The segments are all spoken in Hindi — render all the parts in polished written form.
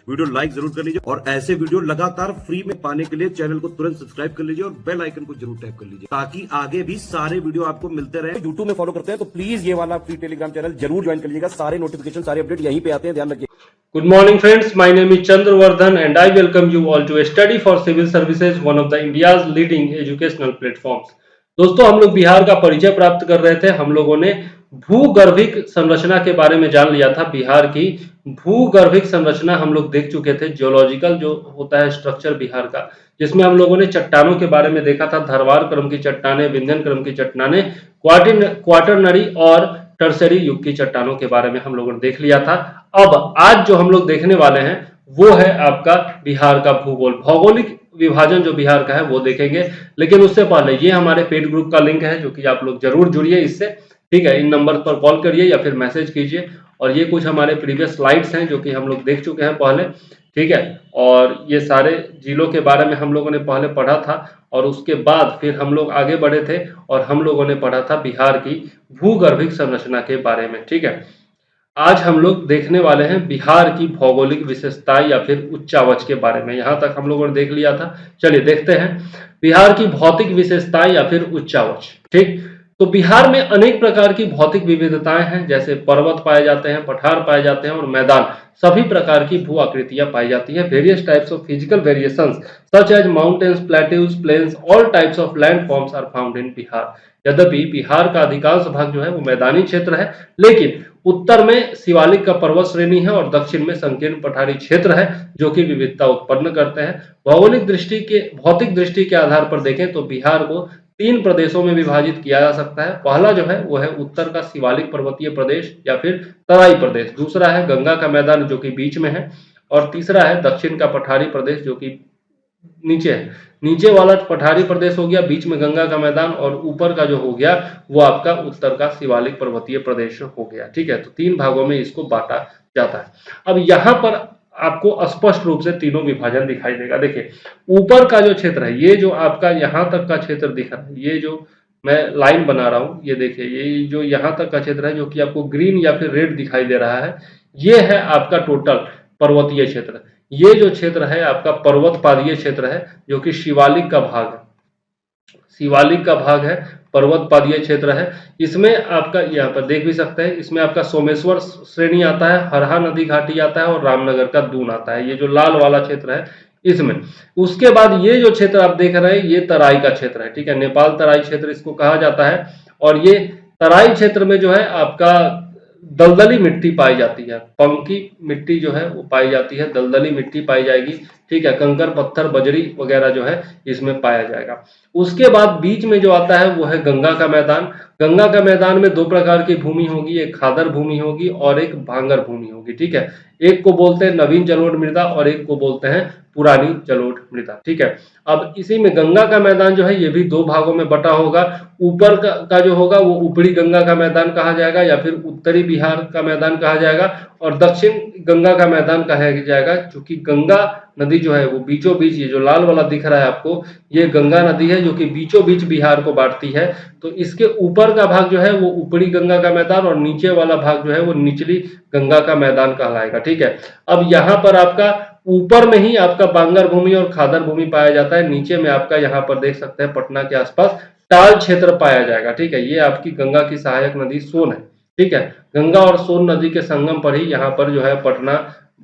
वीडियो लाइक जरूर कर लीजिए और ऐसे वीडियो लगातार फ्री में पाने के लिए चैनल को तुरंत सब्सक्राइब कर लीजिए और बेल आइकन को जरूर टैप कर लीजिए ताकि आगे भी सारे वीडियो आपको मिलते रहे। यूट्यूब में फॉलो करते हैं तो प्लीज ये वाला फ्री टेलीग्राम चैनल जरूर ज्वाइन कर लीजिएगा। सारे नोटिफिकेशन सारे अपडेट यहीं पे आते हैं, ध्यान रखिए। Good morning friends, my name is Chandravardhan and I welcome you all to Study for Civil Services, one of the India's leading educational platforms. दोस्तों, हम लोग बिहार का परिचय प्राप्त कर रहे थे। हम लोगों ने भूगर्भिक संरचना के बारे में जान लिया था। बिहार की भूगर्भिक संरचना हम लोग देख चुके थे। जियोलॉजिकल जो होता है स्ट्रक्चर बिहार का, जिसमें हम लोगों ने चट्टानों के बारे में देखा था। धरवार क्रम की चट्टानें, विंध्यन क्रम की चट्टानें, क्वाटरनरी और टर्सरी युग की चट्टानों के बारे में हम लोगों ने देख लिया था। अब आज जो हम लोग देखने वाले हैं वो है आपका बिहार का भूगोल, भौगोलिक विभाजन जो बिहार का है वो देखेंगे। लेकिन उससे पहले ये हमारे पेड ग्रुप का लिंक है जो कि आप लोग जरूर जुड़िए इससे, ठीक है। इन नंबर पर कॉल करिए या फिर मैसेज कीजिए। और ये कुछ हमारे प्रीवियस स्लाइड्स हैं जो कि हम लोग देख चुके हैं पहले, ठीक है। और ये सारे जिलों के बारे में हम लोगों ने पहले पढ़ा था और उसके बाद फिर हम लोग आगे बढ़े थे और हम लोगों ने पढ़ा था बिहार की भूगर्भिक संरचना के बारे में, ठीक है। आज हम लोग देखने वाले हैं बिहार की भौगोलिक विशेषताएं या फिर उच्चावच के बारे में। यहां तक हम लोगों ने देख लिया था। चलिए देखते हैं बिहार की भौतिक विशेषताएं या फिर उच्चावच, ठीक। तो बिहार में अनेक प्रकार की भौतिक विविधताएं हैं, जैसे पर्वत पाए जाते हैं, पठार पाए जाते हैं और मैदान। सभी प्रकार की भू आकृतियां पाई जाती है। Various types of physical variations such as mountains, plateaus, plains, all types of land forms are found in Bihar. यद्यपि बिहार का अधिकांश भाग जो है वो मैदानी क्षेत्र है, लेकिन उत्तर में शिवालिक का पर्वत श्रेणी है और दक्षिण में संकीर्ण पठारी क्षेत्र है जो कि विविधता उत्पन्न करते हैं। भौगोलिक भौतिक दृष्टि के आधार पर देखें तो बिहार को 3 प्रदेशों में विभाजित किया जा सकता है। पहला जो है वो है उत्तर का शिवालिक पर्वतीय प्रदेश या फिर तराई प्रदेश, दूसरा है गंगा का मैदान जो कि बीच में है, और तीसरा है दक्षिण का पठारी प्रदेश जो कि नीचे है। नीचे वाला पठारी प्रदेश हो गया, बीच में गंगा का मैदान, और ऊपर का जो हो गया वो आपका उत्तर का शिवालिक पर्वतीय प्रदेश हो गया, ठीक है। तो 3 भागों में इसको बांटा जाता है। अब यहाँ पर आपको स्पष्ट रूप से तीनों विभाजन दिखाई देगा। देखिए ऊपर का जो क्षेत्र है, ये जो आपका यहाँ तक का क्षेत्र दिख रहा है, ये जो मैं लाइन बना रहा हूँ, ये देखिए ये जो यहाँ तक का क्षेत्र है जो कि आपको ग्रीन या फिर रेड दिखाई दे रहा है, ये है आपका टोटल पर्वतीय क्षेत्र। ये जो क्षेत्र है आपका पर्वत पादीय क्षेत्र है जो कि शिवालिक का भाग है, शिवालिक का भाग है, पर्वत पादीय क्षेत्र है। इसमें आपका यहाँ पर देख भी सकते हैं, इसमें आपका सोमेश्वर श्रेणी आता है, हरहा नदी घाटी आता है और रामनगर का दून आता है। ये जो लाल वाला क्षेत्र है इसमें। उसके बाद ये जो क्षेत्र आप देख रहे हैं ये तराई का क्षेत्र है, ठीक है। नेपाल तराई क्षेत्र इसको कहा जाता है। और ये तराई क्षेत्र में जो है आपका दलदली मिट्टी पाई जाती है, पंकी मिट्टी जो है वो पाई जाती है, दलदली मिट्टी पाई जाएगी, ठीक है। कंकर पत्थर बजरी वगैरह जो है इसमें पाया जाएगा। उसके बाद बीच में जो आता है वो है गंगा का मैदान। गंगा का मैदान में 2 प्रकार की भूमि होगी, एक खादर भूमि होगी और एक भांगर भूमि होगी, ठीक है। एक को बोलते हैं नवीन जलोढ़ मृदा और एक को बोलते हैं पुरानी जलोढ़ मृदा, ठीक है। अब इसी में गंगा का मैदान जो है ये भी 2 भागों में बटा होगा। ऊपर का जो होगा वो ऊपरी गंगा का मैदान कहा जाएगा या फिर उत्तरी बिहार का मैदान कहा जाएगा, और दक्षिण गंगा का मैदान कहा जाएगा। क्योंकि गंगा नदी जो है वो बीचों बीच, ये जो लाल वाला दिख रहा है आपको, ये गंगा नदी है जो कि बीचों बीच बिहार को बांटती है। तो इसके ऊपर का भाग जो है वो ऊपरी गंगा का मैदान और नीचे वाला भाग जो है वो निचली गंगा का मैदान कहलाएगा, ठीक है। अब यहाँ पर आपका ऊपर में ही आपका बांगर भूमि और खादर भूमि पाया जाता है, नीचे में आपका यहाँ पर देख सकते हैं पटना के आसपास टाल क्षेत्र पाया जाएगा, ठीक है। ये आपकी गंगा की सहायक नदी सोन है, ठीक है। गंगा और सोन नदी के संगम पर ही यहाँ पर जो है पटना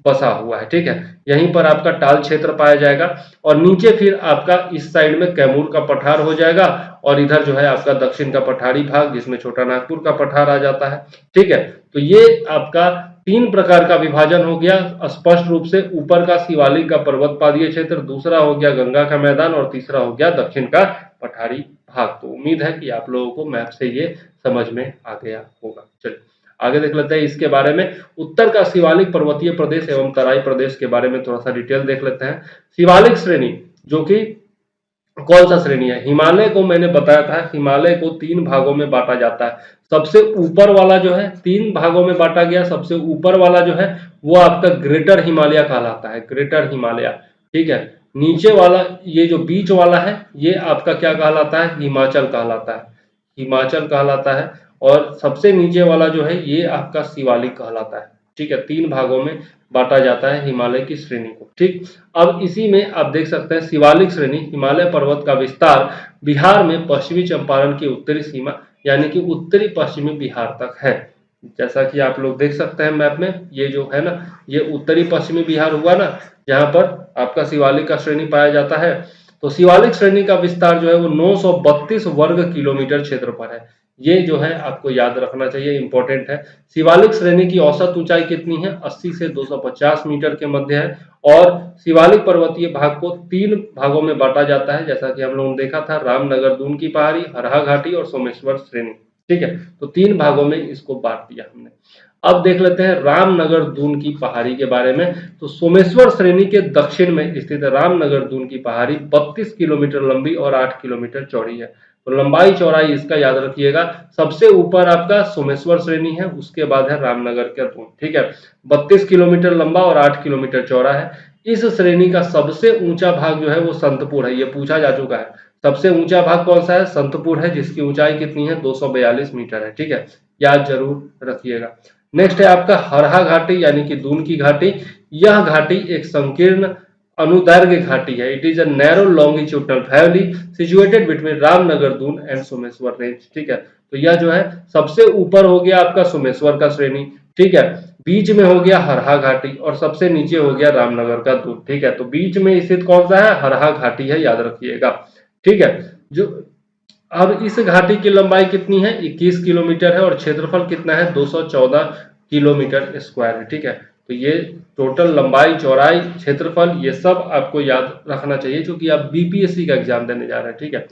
बसा हुआ है, ठीक है। यहीं पर आपका टाल क्षेत्र पाया जाएगा और नीचे फिर आपका इस साइड में कैमूर का पठार हो जाएगा और इधर जो है आपका दक्षिण का पठारी भाग जिसमें छोटा नागपुर का पठार आ जाता है, ठीक है। तो ये आपका 3 प्रकार का विभाजन हो गया स्पष्ट रूप से। ऊपर का शिवालिक का पर्वत पादीय क्षेत्र, दूसरा हो गया गंगा का मैदान और तीसरा हो गया दक्षिण का पठारी भाग। तो उम्मीद है कि आप लोगों को मैप से ये समझ में आ गया होगा। चलिए आगे देख लेते हैं इसके बारे में। उत्तर का शिवालिक पर्वतीय प्रदेश एवं तराई प्रदेश के बारे में थोड़ा सा डिटेल देख लेते हैं। शिवालिक श्रेणी जो कि कौन सा श्रेणी है? हिमालय को मैंने बताया था, हिमालय को 3 भागों में बांटा जाता है। सबसे ऊपर वाला जो है 3 भागों में बांटा गया। सबसे ऊपर वाला जो है वो आपका ग्रेटर हिमालय कहलाता है, ग्रेटर हिमालय, ठीक है। नीचे वाला ये जो बीच वाला है ये आपका क्या कहलाता है? हिमाचल कहलाता है, हिमाचल कहलाता है। और सबसे नीचे वाला जो है ये आपका शिवालिक कहलाता है, ठीक है, 3 भागों में बांटा जाता है हिमालय की श्रेणी को। ठीक, अब इसी में आप देख सकते हैं शिवालिक श्रेणी, हिमालय पर्वत का विस्तार बिहार में पश्चिमी चंपारण की उत्तरी सीमा यानी कि उत्तरी पश्चिमी बिहार तक है। जैसा कि आप लोग देख सकते हैं मैप में, ये जो है ना, ये उत्तरी पश्चिमी बिहार हुआ ना, जहां पर आपका शिवालिक का श्रेणी पाया जाता है। तो शिवालिक श्रेणी का विस्तार जो है वो 932 वर्ग किलोमीटर क्षेत्र पर है। ये जो है आपको याद रखना चाहिए, इंपॉर्टेंट है। शिवालिक श्रेणी की औसत ऊंचाई कितनी है? 80 से 250 मीटर के मध्य है और शिवालिक पर्वतीय भाग को 3 भागों में बांटा जाता है, जैसा कि हम लोगों ने देखा था, रामनगर दून की पहाड़ी, हरहा घाटी और सोमेश्वर श्रेणी। ठीक है, तो 3 भागों में इसको बांट दिया हमने। अब देख लेते हैं रामनगर दून की पहाड़ी के बारे में। तो सोमेश्वर श्रेणी के दक्षिण में स्थित रामनगर दून की पहाड़ी 32 किलोमीटर लंबी और 8 किलोमीटर चौड़ी है। तो लंबाई चौड़ाई इसका याद रखिएगा, सबसे ऊपर आपका सोमेश्वर श्रेणी है, उसके बाद है रामनगर का दून। ठीक है, 32 किलोमीटर लंबा और 8 किलोमीटर चौड़ा है। इस श्रेणी का सबसे ऊंचा भाग जो है वो संतपुर है, ये पूछा जा चुका है। सबसे ऊंचा भाग कौन सा है? संतपुर है, जिसकी ऊंचाई कितनी है? 242 मीटर है। ठीक है, याद जरूर रखिएगा। नेक्स्ट है आपका हरहा घाटी यानी कि दून की घाटी। यह घाटी एक संकीर्ण अनुदैर्घ्य घाटी है। It is a narrow longitudinal valley situated between Ramnagar Doon and Someshwar range. ठीक है, तो यह जो है सबसे ऊपर हो गया आपका सोमेश्वर का श्रेणी। ठीक है, बीच में हो गया हरहा घाटी और सबसे नीचे हो गया रामनगर का दून। ठीक है, तो बीच में स्थित कौन सा है? हरहा घाटी है, याद रखिएगा। ठीक है, जो अब इस घाटी की लंबाई कितनी है? 21 किलोमीटर है और क्षेत्रफल कितना है? 214 किलोमीटर स्क्वायर है। ठीक है, तो ये टोटल लंबाई, चौड़ाई, क्षेत्रफल, ये सब आपको याद रखना चाहिए क्योंकि आप बीपीएससी का एग्जाम देने जा रहे हैं। ठीक है,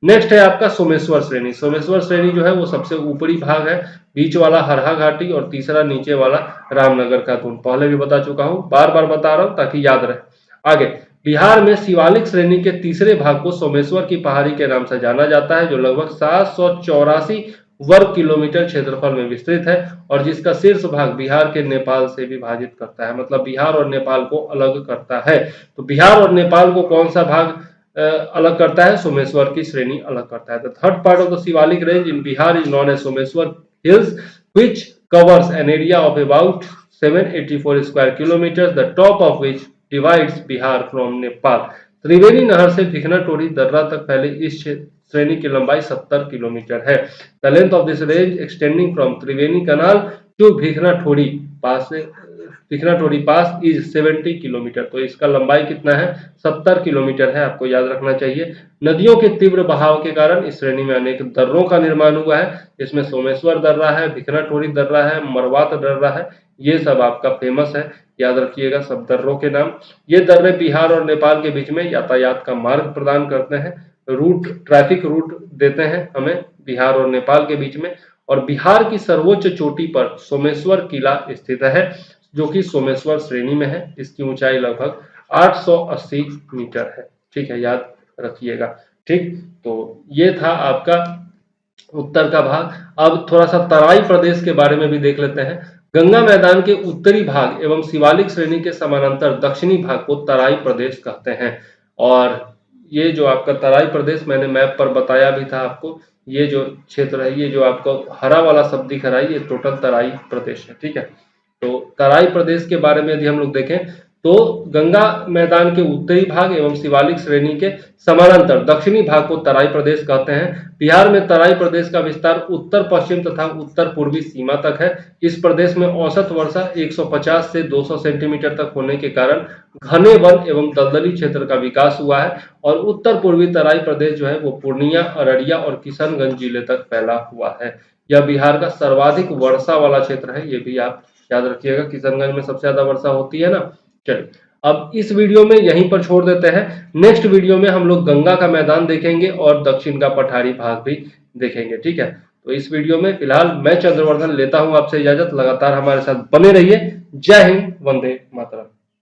नेक्स्ट है आपका सोमेश्वर श्रेणी। सोमेश्वर श्रेणी जो है वो सबसे ऊपरी भाग है, बीच वाला हरहा घाटी और तीसरा नीचे वाला रामनगर का दून। पहले भी बता चुका हूं, बार बार बता रहा हूं ताकि याद रहे। आगे बिहार में शिवालिक श्रेणी के तीसरे भाग को सोमेश्वर की पहाड़ी के नाम से जाना जाता है, जो लगभग 784 वर्ग किलोमीटर क्षेत्रफल में विस्तृत है और जिसका शीर्ष भाग बिहार के नेपाल से विभाजित करता है, मतलब बिहार और नेपाल को अलग करता है। तो बिहार और नेपाल को कौन सा भाग अलग करता है? सोमेश्वर की श्रेणी अलग करता है। The third part of the Shivalik range in Bihar is known as Someshwar hills which covers an area of about 784 square kilometre, the top of which divides Bihar from Nepal. Triveni नहर से भिखना टोरी दर्रा तक फैले इस श्रेणी की लंबाई 70 किलोमीटर है। The length of this range extending from Triveni canal to Bhikhna Thori pass is 70 kilometre. तो इसका लंबाई कितना है? 70 किलोमीटर है, आपको याद रखना चाहिए। नदियों के तीव्र बहाव के कारण इस श्रेणी में अनेक दर्रों का निर्माण हुआ है। इसमें सोमेश्वर दर्रा है, भिखना टोरी दर्रा है, मरवात दर्रा है, ये सब आपका फेमस है, याद रखिएगा सब दर्रों के नाम। ये दर्रे बिहार और नेपाल के बीच में यातायात का मार्ग प्रदान करते हैं, ट्रैफिक रूट देते हैं हमें बिहार और नेपाल के बीच में। और बिहार की सर्वोच्च चोटी पर सोमेश्वर किला स्थित है, जो कि सोमेश्वर श्रेणी में है। इसकी ऊंचाई लगभग 880 मीटर है। ठीक है, याद रखिएगा। ठीक, तो ये था आपका उत्तर का भाग। अब थोड़ा सा तराई प्रदेश के बारे में भी देख लेते हैं। गंगा मैदान के उत्तरी भाग एवं शिवालिक श्रेणी के समानांतर दक्षिणी भाग को तराई प्रदेश कहते हैं। और ये जो आपका तराई प्रदेश मैंने मैप पर बताया भी था आपको, ये जो क्षेत्र है, ये जो आपको हरा वाला सब दिख रहा है, ये टोटल तराई प्रदेश है। ठीक है, तो तराई प्रदेश के बारे में यदि हम लोग देखें तो गंगा मैदान के उत्तरी भाग एवं शिवालिक श्रेणी के समानांतर दक्षिणी भाग को तराई प्रदेश कहते हैं। बिहार में तराई प्रदेश का विस्तार उत्तर पश्चिम तथा उत्तर पूर्वी सीमा तक है। इस प्रदेश में औसत वर्षा 150 से 200 सेंटीमीटर तक होने के कारण घने वन एवं दलदली क्षेत्र का विकास हुआ है और उत्तर पूर्वी तराई प्रदेश जो है वो पूर्णिया, अररिया और किशनगंज जिले तक फैला हुआ है। यह बिहार का सर्वाधिक वर्षा वाला क्षेत्र है, ये भी आप याद रखिएगा। किशनगंज में सबसे ज्यादा वर्षा होती है ना। चलिए, अब इस वीडियो में यहीं पर छोड़ देते हैं। नेक्स्ट वीडियो में हम लोग गंगा का मैदान देखेंगे और दक्षिण का पठारी भाग भी देखेंगे। ठीक है, तो इस वीडियो में फिलहाल मैं चंद्रवर्धन लेता हूं आपसे इजाजत। लगातार हमारे साथ बने रहिए। जय हिंद, वंदे मातरम।